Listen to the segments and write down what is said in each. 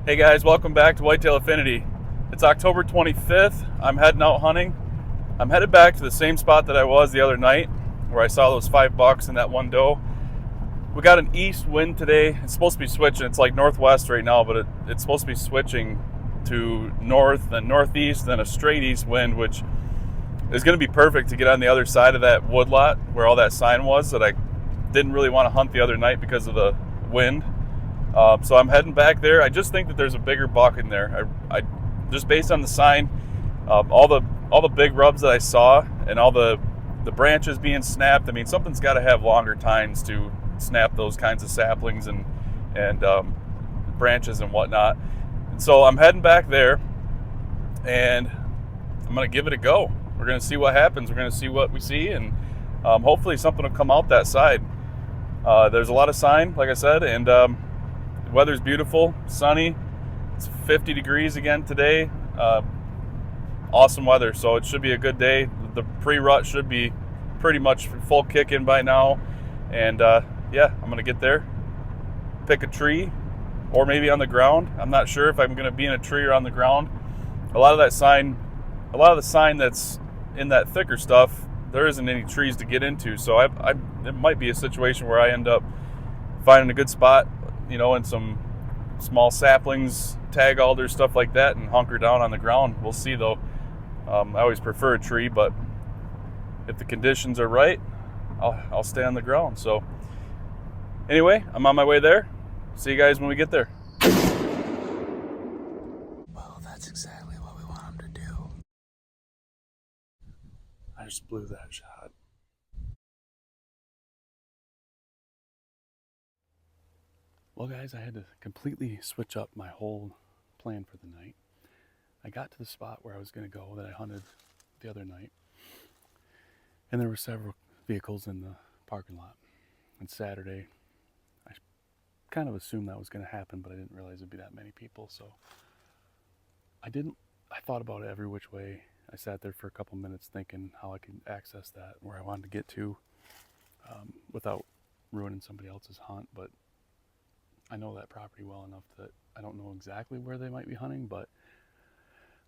Hey guys, welcome back to Whitetail Affinity. It's October 25th. I'm heading out hunting. I'm headed back to the same spot that I was the other night where I saw those 5 bucks and that one doe. We got an east wind today. It's supposed to be switching. It's like northwest right now, but it's supposed to be switching to north, then northeast, then a straight east wind, which is going to be perfect to get on the other side of that woodlot where all that sign was that I didn't really want to hunt the other night because of the wind. So I'm heading back there. I just think that there's a bigger buck in there. I just based on the sign, all the big rubs that I saw, and all the branches being snapped. I mean, something's got to have longer tines to snap those kinds of saplings and branches and whatnot. And so I'm heading back there, and I'm gonna give it a go. We're gonna see what happens. We're gonna see what we see, and hopefully something will come out that side. There's a lot of sign, like I said, and the weather's beautiful, sunny. It's 50 degrees again today. Awesome weather, so it should be a good day. The pre-rut should be pretty much full kick in by now. And yeah, I'm going to get there, pick a tree, or maybe on the ground. I'm not sure if I'm going to be in a tree or on the ground. A lot of the sign that's in that thicker stuff, there isn't any trees to get into. So it might be a situation where I end up finding a good spot, in some small saplings, tag alders, stuff like that, and hunker down on the ground. We'll see though. I always prefer a tree, but if the conditions are right, I'll stay on the ground. So anyway, I'm on my way there. See you guys when we get there. Well, that's exactly what we want him to do. I just blew that shot. Well, guys, I had to completely switch up my whole plan for the night. I got to the spot where I was going to go that I hunted the other night, and there were several vehicles in the parking lot. And Saturday, I kind of assumed that was going to happen, but I didn't realize it'd be that many people. So I thought about it every which way. I sat there for a couple minutes thinking how I could access that, where I wanted to get to, without ruining somebody else's hunt. But I know that property well enough that I don't know exactly where they might be hunting, but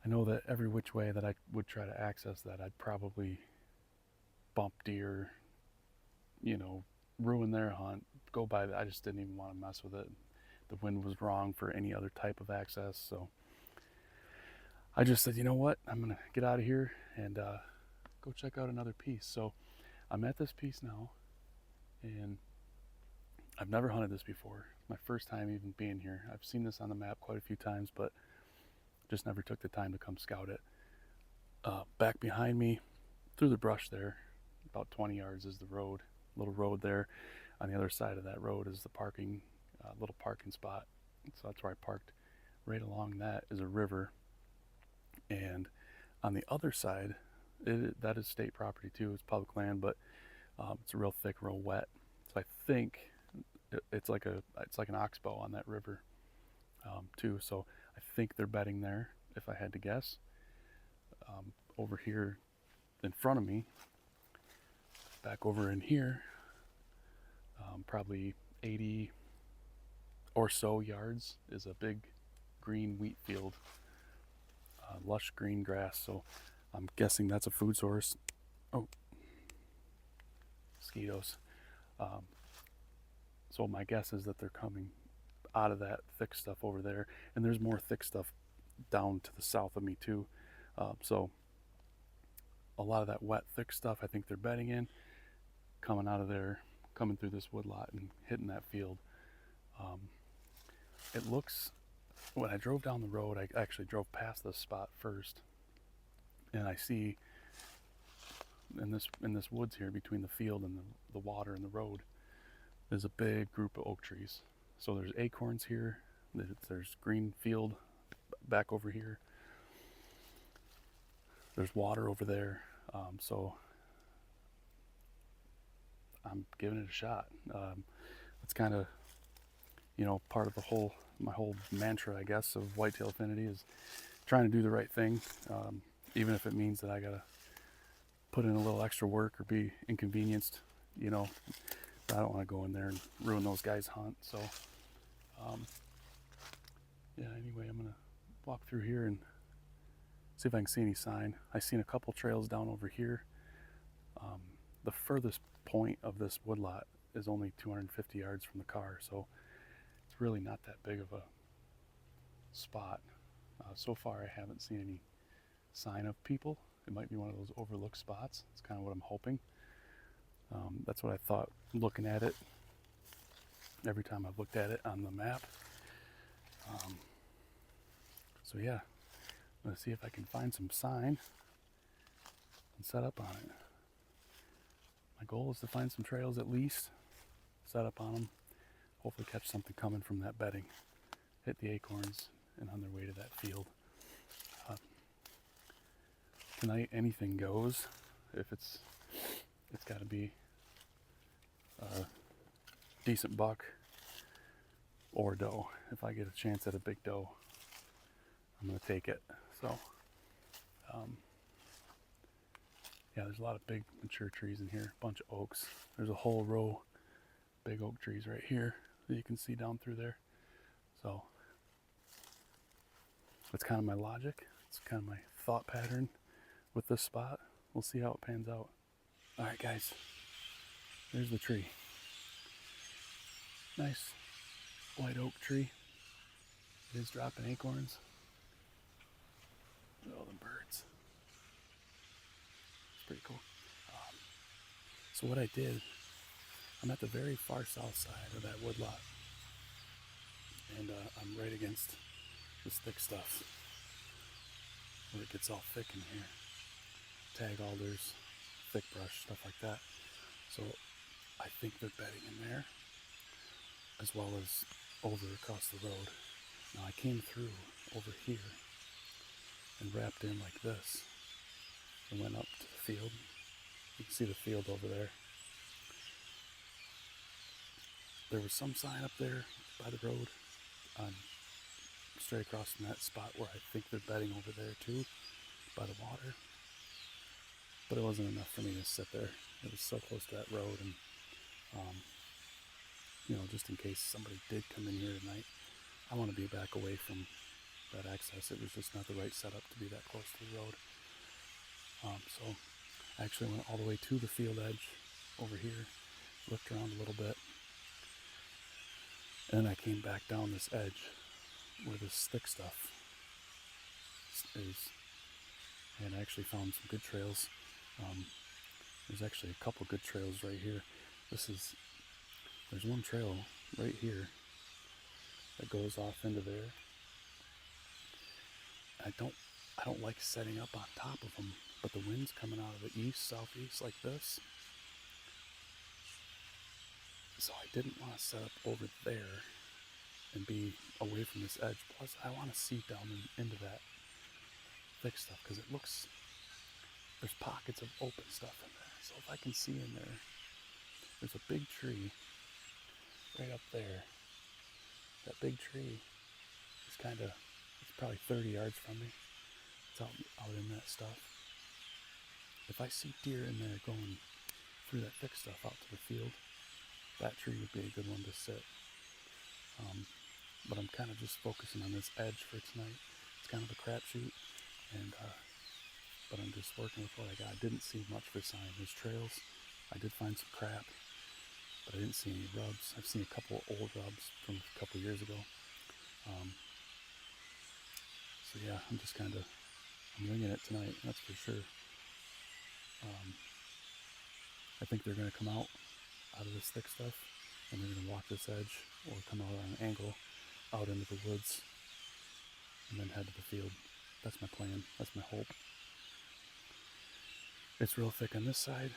I know that every which way that I would try to access that, I'd probably bump deer, ruin their hunt, go by. I just didn't even want to mess with it. The wind was wrong for any other type of access, so I just said, you know what, I'm gonna get out of here and go check out another piece. So I'm at this piece now, and I've never hunted this before. My first time even being here. I've seen this on the map quite a few times, but just never took the time to come scout it. Back behind me, through the brush there, about 20 yards is the road, little road there. On the other side of that road is the parking, little parking spot. So that's where I parked. Right along that is a river, and on the other side, that is state property too. It's public land, but it's real thick, real wet. So I think it's like an oxbow on that river too. So I think they're bedding there, if I had to guess. Over here in front of me, back over in here, probably 80 or so yards is a big green wheat field, lush green grass. So I'm guessing that's a food source. Oh, mosquitoes. So my guess is that they're coming out of that thick stuff over there, and there's more thick stuff down to the south of me too. So a lot of that wet, thick stuff, I think they're bedding in, coming out of there, coming through this woodlot and hitting that field. It looks, when I drove down the road, I actually drove past this spot first, and I see in this woods here between the field and the water and the road, there's a big group of oak trees. So there's acorns here, there's green field back over here, there's water over there. So I'm giving it a shot. It's kind of, part of my whole mantra, I guess, of Whitetail Affinity is trying to do the right thing, even if it means that I gotta put in a little extra work or be inconvenienced. I don't want to go in there and ruin those guys' hunt. So, yeah. Anyway. walk through here and see if I can see any sign. I seen a couple trails down over here. The furthest point of this woodlot is only 250 yards from the car, so it's really not that big of a spot. So far I haven't seen any sign of people. It might be one of those overlooked spots. It's kind of what I'm hoping. That's what I thought looking at it every time I've looked at it on the map. So yeah, I'm gonna see if I can find some sign and set up on it. My goal is to find some trails at least, set up on them, hopefully catch something coming from that bedding, hit the acorns, and on their way to that field. Tonight anything goes. If it's got to be a decent buck or doe. If I get a chance at a big doe, I'm gonna take it. So yeah, there's a lot of big mature trees in here, a bunch of oaks. There's a whole row of big oak trees right here that you can see down through there. So that's kind of my logic. It's kind of my thought pattern with this spot. We'll see how it pans out. All right, guys, there's the tree. Nice white oak tree. It is dropping acorns. Look at all them birds. It's pretty cool. So what I did, I'm at the very far south side of that woodlot, and I'm right against this thick stuff where it gets all thick in here. Tag alders, thick brush, stuff like that. So I think they're bedding in there, as well as over across the road. Now I came through over here and wrapped in like this and went up to the field. You can see the field over there. There was some sign up there by the road, straight across from that spot where I think they're bedding over there too, by the water. But it wasn't enough for me to sit there. It was so close to that road, and just in case somebody did come in here tonight, I want to be back away from that access. It was just not the right setup to be that close to the road. So I actually went all the way to the field edge over here, looked around a little bit, and then I came back down this edge where this thick stuff is, and I actually found some good trails. There's actually a couple good trails right here. There's one trail right here that goes off into there. I don't like setting up on top of them, but the wind's coming out of the east, southeast like this. So I didn't want to set up over there and be away from this edge. Plus, I want to see down into that thick stuff because there's pockets of open stuff in there. So if I can see in there's a big tree right up there. That big tree is it's probably 30 yards from me. It's out in that stuff. If I see deer in there going through that thick stuff out to the field, that tree would be a good one to sit. But I'm kind of just focusing on this edge for tonight. It's kind of a crapshoot, but I'm just working with what I got. I didn't see much for sign. There's trails. I did find some crap, but I didn't see any rubs. I've seen a couple old rubs from a couple years ago. So yeah, I'm winging it tonight, that's for sure. I think they're going to come out of this thick stuff, and they're going to walk this edge, or come out on an angle out into the woods, and then head to the field. That's my plan. That's my hope. It's real thick on this side,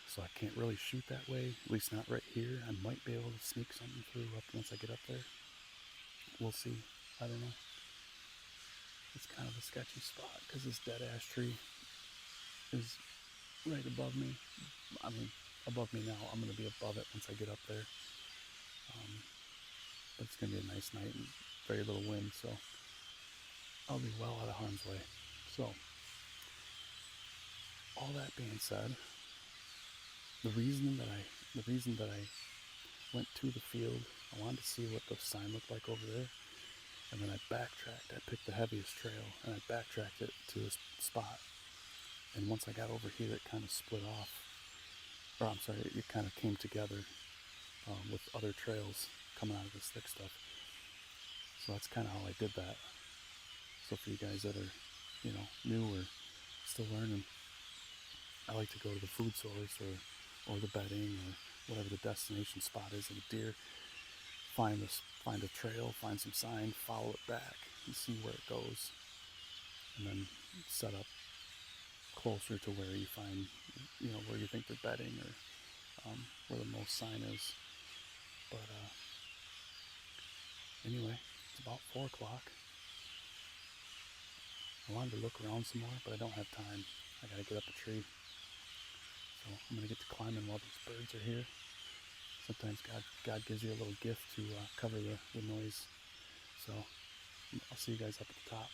so I can't really shoot that way, at least not right here. I might be able to sneak something through once I get up there. We'll see. I don't know. It's kind of a sketchy spot because this dead ash tree is right above me. I mean, above me now. I'm going to be above it once I get up there. But it's going to be a nice night and very little wind, so I'll be well out of harm's way. So, all that being said, the reason that I went to the field, I wanted to see what the sign looked like over there, and then I backtracked. I picked the heaviest trail, and I backtracked it to this spot. And once I got over here, it kind of split off. Or I'm sorry, it kind of came together with other trails coming out of this thick stuff. So that's kind of how I did that. So for you guys that are, new or still learning, I like to go to the food source or the bedding or whatever the destination spot is of a deer. Find a trail, find some sign, follow it back, and see where it goes, and then set up closer to where you find, where you think they're bedding or where the most sign is. But anyway, it's about 4 o'clock. I wanted to look around some more, but I don't have time. I gotta get up a tree. So I'm gonna get to climbing while these birds are here. Sometimes God gives you a little gift to cover the noise. So I'll see you guys up at the top.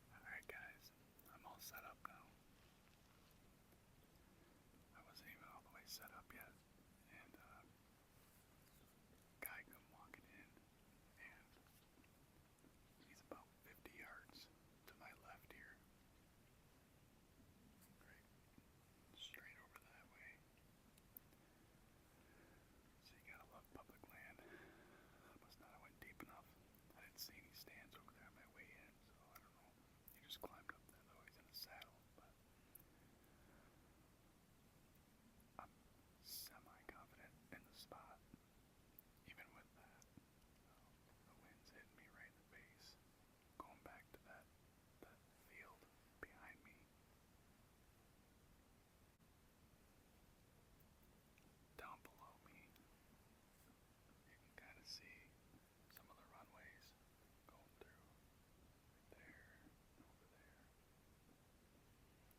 Alright guys, I'm all set up now. I wasn't even all the way set up yet. And guy come walking in, and he's about 50 yards to my left here. Right, straight over that way. So you gotta love public land. Must not have went deep enough. I didn't see any stands over there on my way in, so I don't know. He just climbed up there though. He's in a saddle, but I'm semi-confident in the spot. Even with that, the wind's hitting me right in the face. Going back to that field behind me. Down below me, you can kind of see some of the runways going through right there and over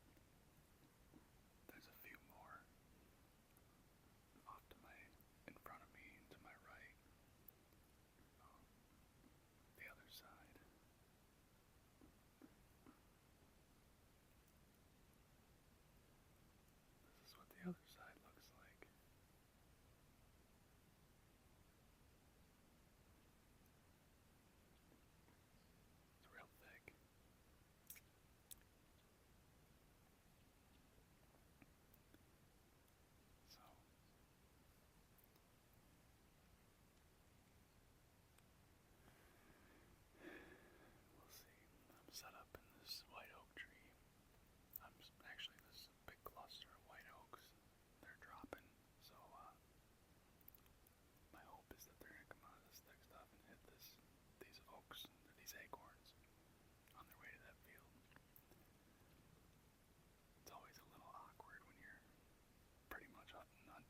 there. There's a few more off to in front of me and to my right. The other side. This is what the other side looks like. It's real thick. So we'll see. I'm set up in this white oak tree. Actually this big cluster of white oaks. They're dropping. So my hope is that they're gonna come out of this thick stuff and hit these oaks, or these acorns, on their way to that field. It's always a little awkward when you're pretty much on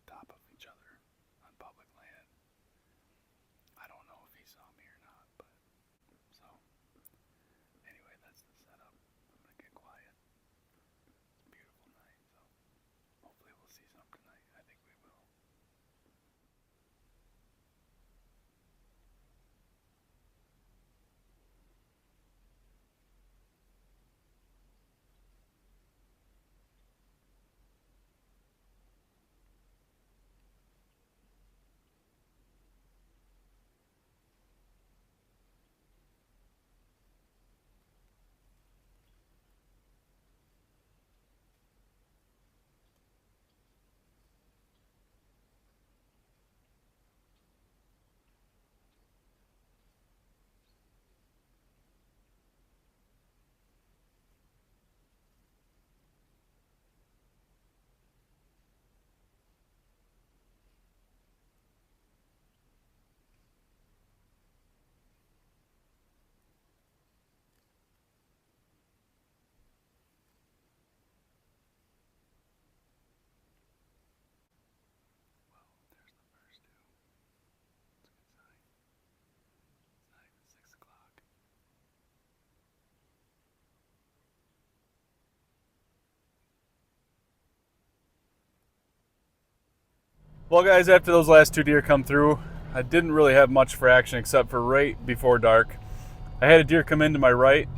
top of each other on public land. I don't know if he saw me or not, but so anyway, that's the setup. I'm gonna get quiet. It's a beautiful night, so hopefully we'll see some tonight. I think we will. Well, there's the first two. It's a good sign. It's not even 6 o'clock. Well guys, after those last 2 deer come through, I didn't really have much for action except for right before dark. I had a deer come into my right,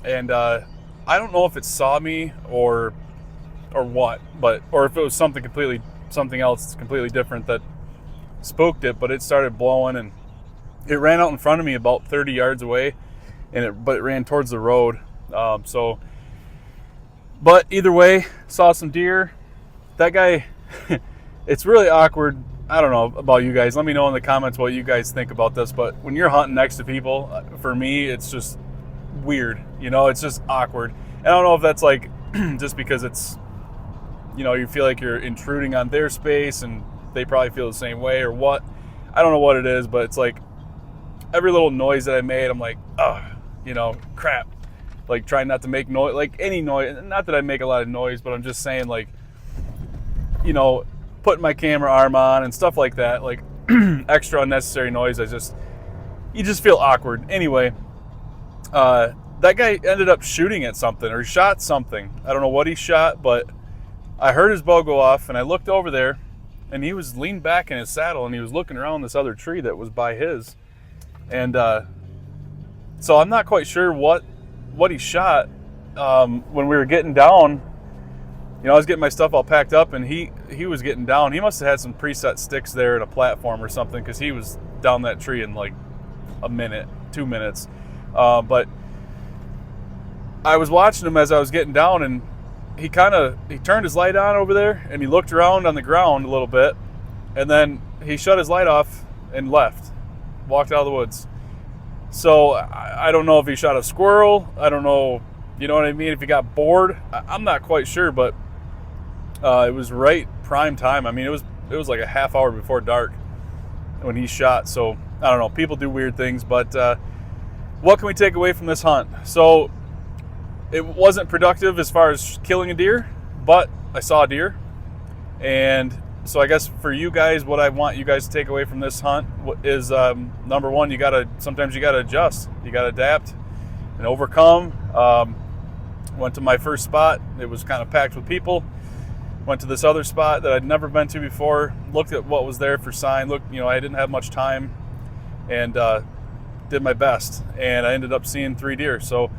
and I don't know if it saw me or what, or if it was something else completely different that spooked it, but it started blowing, and It ran out in front of me about 30 yards away, but it ran towards the road. But either way, saw some deer. That guy, it's really awkward. I don't know about you guys. Let me know in the comments what you guys think about this. But when you're hunting next to people, for me, it's just weird. It's just awkward. And I don't know if that's like just because it's, you feel like you're intruding on their space and they probably feel the same way or what. I don't know what it is, but it's like every little noise that I made, I'm like, crap. Like trying not to make noise, like any noise. Not that I make a lot of noise, but I'm just saying like, putting my camera arm on and stuff like that, like extra unnecessary noise. You just feel awkward. Anyway, that guy ended up shooting at something or shot something. I don't know what he shot, but I heard his bow go off and I looked over there and he was leaned back in his saddle and he was looking around this other tree that was by his. And so I'm not quite sure what he shot. When we were getting down, I was getting my stuff all packed up and he was getting down. He must have had some preset sticks there and a platform or something, because he was down that tree in like a minute, 2 minutes. But I was watching him as I was getting down, and he turned his light on over there and he looked around on the ground a little bit, and then he shut his light off and walked out of the woods. So I don't know if he shot a squirrel. I don't know, you know what I mean? If he got bored, I'm not quite sure, but it was right prime time. I mean, it was like a half hour before dark when he shot. So I don't know. People do weird things, but what can we take away from this hunt? So it wasn't productive as far as killing a deer, but I saw a deer. And so I guess for you guys, what I want you guys to take away from this hunt is, number one, sometimes you gotta adjust. You gotta adapt and overcome. Went to my first spot. It was kind of packed with people. Went to this other spot that I'd never been to before. Looked at what was there for sign. I didn't have much time, and did my best. And I ended up seeing 3 deer. So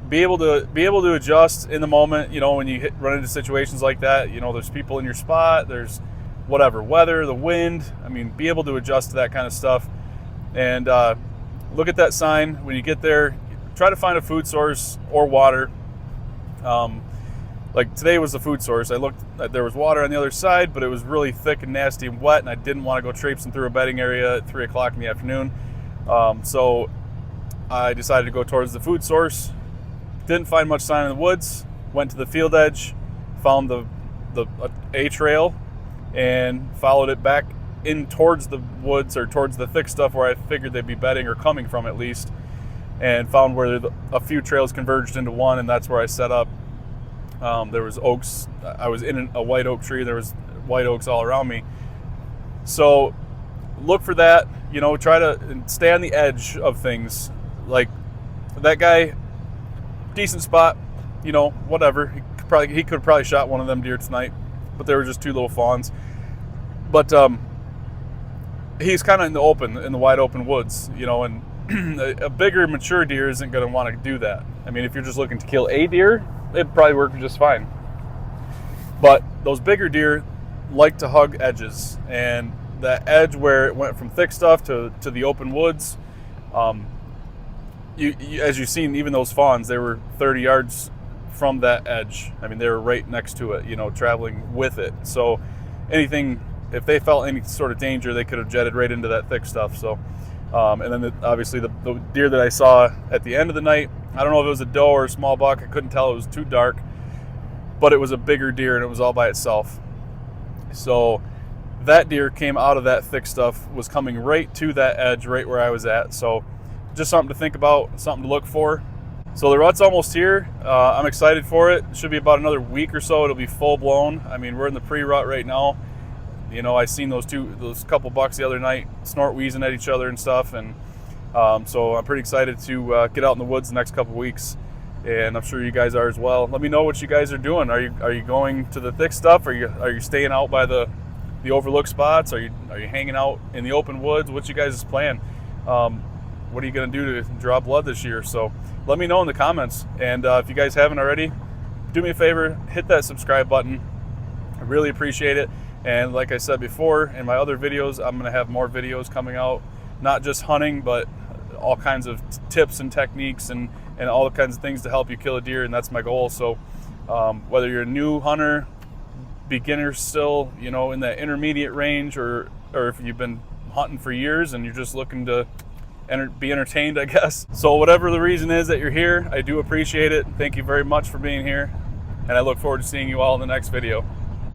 be able to adjust in the moment. When you run into situations like that, there's people in your spot. There's whatever weather, the wind. I mean, be able to adjust to that kind of stuff. And look at that sign when you get there. Try to find a food source or water. Like today was the food source. I looked, there was water on the other side, but it was really thick and nasty and wet, and I didn't want to go traipsing through a bedding area at 3 o'clock in the afternoon. So I decided to go towards the food source. Didn't find much sign in the woods. Went to the field edge, found a trail, and followed it back in towards the woods, or towards the thick stuff where I figured they'd be bedding or coming from at least, and found where a few trails converged into one, and that's where I set up. There was oaks. I was in a white oak tree. There was white oaks all around me. So look for that. Try to stay on the edge of things. Like that guy, decent spot. Whatever. He could have probably shot one of them deer tonight, but they were just 2 little fawns. But he's kind of in the open, in the wide open woods. And a bigger mature deer isn't going to want to do that. I mean, if you're just looking to kill a deer, it'd probably work just fine. But those bigger deer like to hug edges, and that edge where it went from thick stuff to the open woods, as you've seen, even those fawns, they were 30 yards from that edge. I mean, they were right next to it, traveling with it. So if they felt any sort of danger, they could have jetted right into that thick stuff. So and then obviously the deer that I saw at the end of the night, I don't know if it was a doe or a small buck. I couldn't tell. It was too dark, but it was a bigger deer and it was all by itself. So that deer came out of that thick stuff, was coming right to that edge, right where I was at. So just something to think about, something to look for. So the rut's almost here. I'm excited for it. It should be about another week or so. It'll be full blown. I mean, we're in the pre-rut right now. I seen those couple bucks the other night snort wheezing at each other and stuff, and so I'm pretty excited to get out in the woods the next couple weeks, and I'm sure you guys are as well. Let me know what you guys are doing. Are you going to the thick stuff? Are you staying out by the overlook spots? Are you hanging out in the open woods? What's you guys' plan? What are you going to do to draw blood this year? So let me know in the comments, and if you guys haven't already, do me a favor, hit that subscribe button. I really appreciate it. And like I said before, in my other videos, I'm going to have more videos coming out, not just hunting, but all kinds of tips and techniques and all kinds of things to help you kill a deer, and that's my goal. So whether you're a new hunter, beginner still, you know, in that intermediate range, or if you've been hunting for years and you're just looking to be entertained, I guess. So whatever the reason is that you're here, I do appreciate it. Thank you very much for being here, and I look forward to seeing you all in the next video.